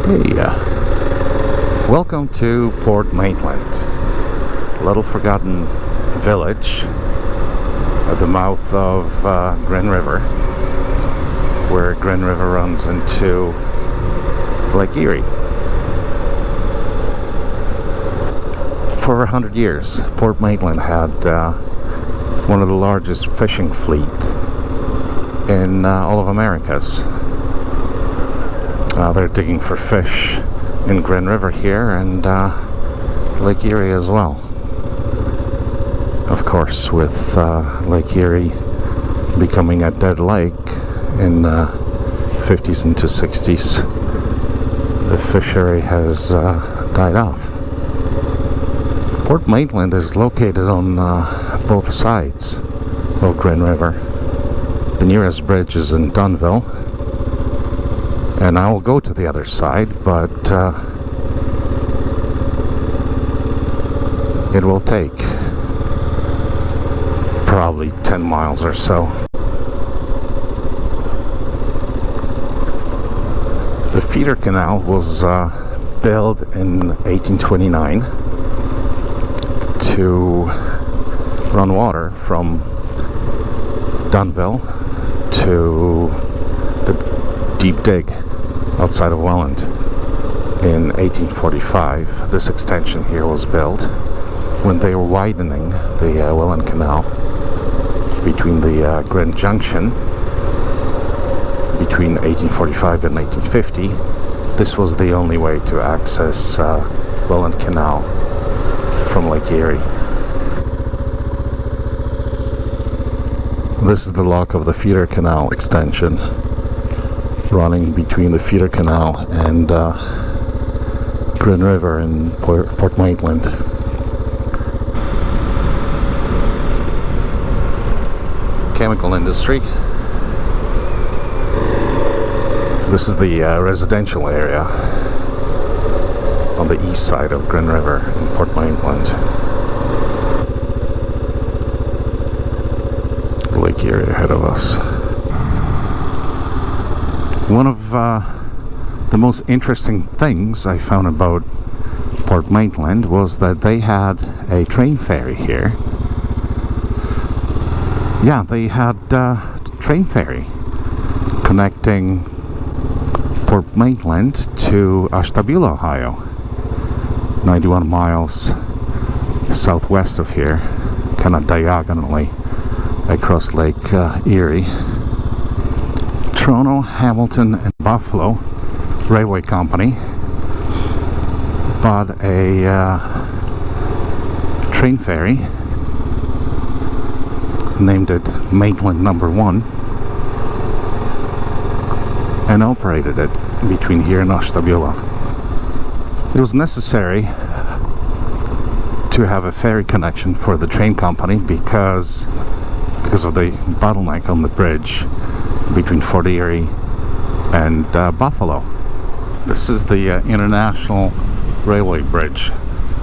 Hey, welcome to Port Maitland, a little forgotten village at the mouth of Green River, where Green River runs into Lake Erie. For over 100 years, Port Maitland had one of the largest fishing fleet in all of Americas. They're digging for fish in Green River here and Lake Erie as well. Of course, with Lake Erie becoming a dead lake in 50s into 60s, the fishery has died off. Port Maitland is located on both sides of Green River. The nearest bridge is in Dunville, and I will go to the other side, but it will take probably 10 miles or so. The feeder canal was built in 1829 to run water from Dunville to the deep dig outside of Welland. In 1845, this extension here was built when they were widening the Welland Canal between the Grand Junction between 1845 and 1850. This was the only way to access Welland Canal from Lake Erie. This is the lock of the Feeder Canal Extension, running between the Feeder Canal and Green River in Port Maitland. Chemical industry. This is the residential area on the east side of Green River in Port Maitland. Lake Erie ahead of us. One of the most interesting things I found about Port Maitland was that they had a train ferry here. Yeah, they had a train ferry connecting Port Maitland to Ashtabula, Ohio, 91 miles southwest of here, kind of diagonally across Lake Erie. Toronto, Hamilton, and Buffalo Railway Company bought a train ferry, named it Maitland No1, and operated it between here and Ashtabula. It was necessary to have a ferry connection for the train company because of the bottleneck on the bridge between Fort Erie and Buffalo. This is the International Railway Bridge.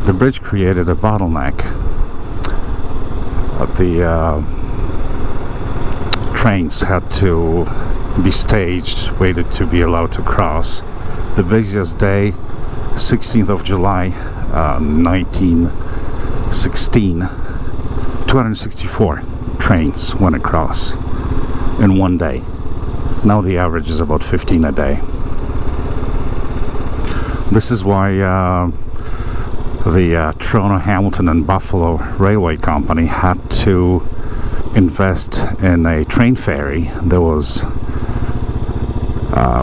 The bridge created a bottleneck. The trains had to be staged, waited to be allowed to cross. The busiest day, 16th of July, 1916, 264 trains went across in one day. Now the average is about 15 a day. This is why the Toronto, Hamilton, and Buffalo Railway Company had to invest in a train ferry that was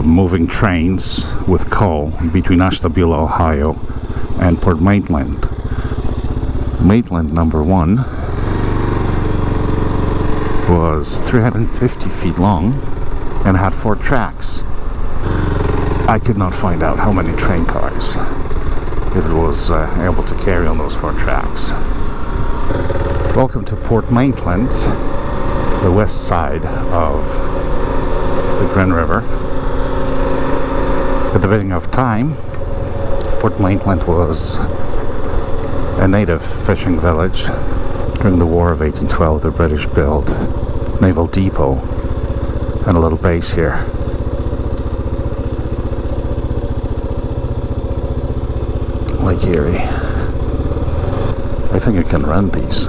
moving trains with coal between Ashtabula, Ohio, and Port Maitland. Maitland No1 was 350 feet long and had 4 tracks. I could not find out how many train cars it was able to carry on those 4 tracks. Welcome to Port Maitland, the west side of the Green River. At the beginning of time, Port Maitland was a native fishing village. During the War of 1812, the British built naval depot and a little base here. Lake Erie. I think you can rent these.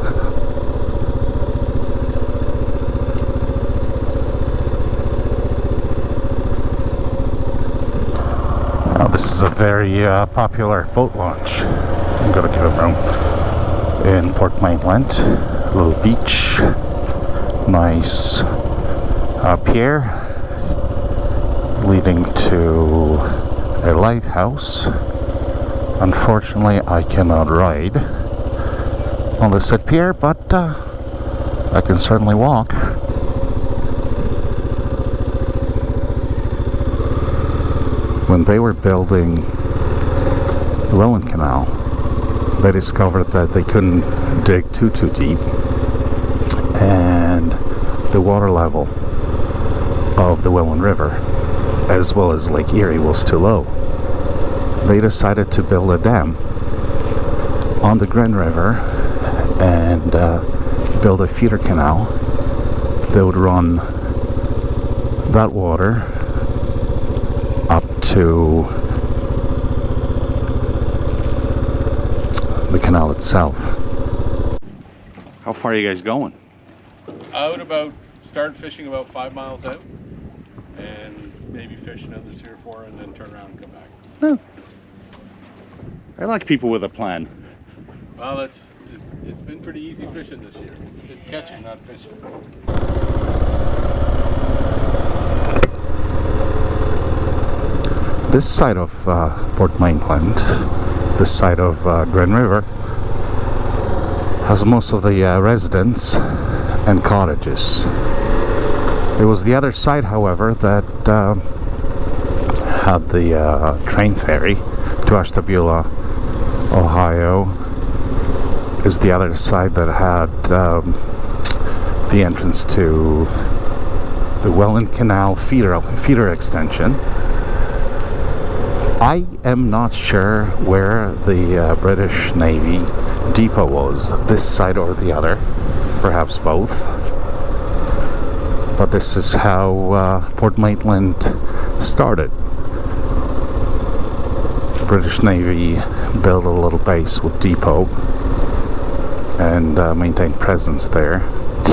Now, this is a very popular boat launch. I'm gonna give a room in Port Maitland. A little beach, nice pier leading to a lighthouse. Unfortunately, I cannot ride on the said pier, but I can certainly walk. When they were building the Welland Canal, they discovered that they couldn't dig too deep, and the water level of the Welland River, as well as Lake Erie, was too low. They decided to build a dam on the Grand River and build a feeder canal that would run that water up to the canal itself. How far are you guys going? Start fishing about 5 miles out, and maybe fish another 3 or 4, and then turn around and come back. Oh. I like people with a plan. Well, it's been pretty easy fishing this year. It's been catching, not fishing. This side of Port Maitland, this side of Grand River, has most of the residents and cottages. It was the other side, however, that had the train ferry to Ashtabula, Ohio. Is the other side that had the entrance to the Welland Canal Feeder Extension. I am not sure where the British Navy depot was, this side or the other, perhaps both. But this is how Port Maitland started. The British Navy built a little base with depot and maintained presence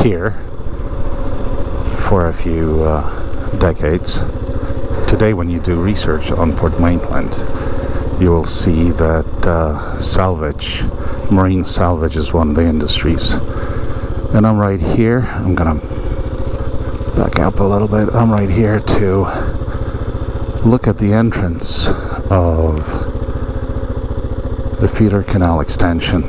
here for a few decades. Today, when you do research on Port Maitland, you will see that marine salvage is one of the industries. And I'm right here. I'm gonna back up a little bit. I'm right here to look at the entrance of the Feeder Canal Extension.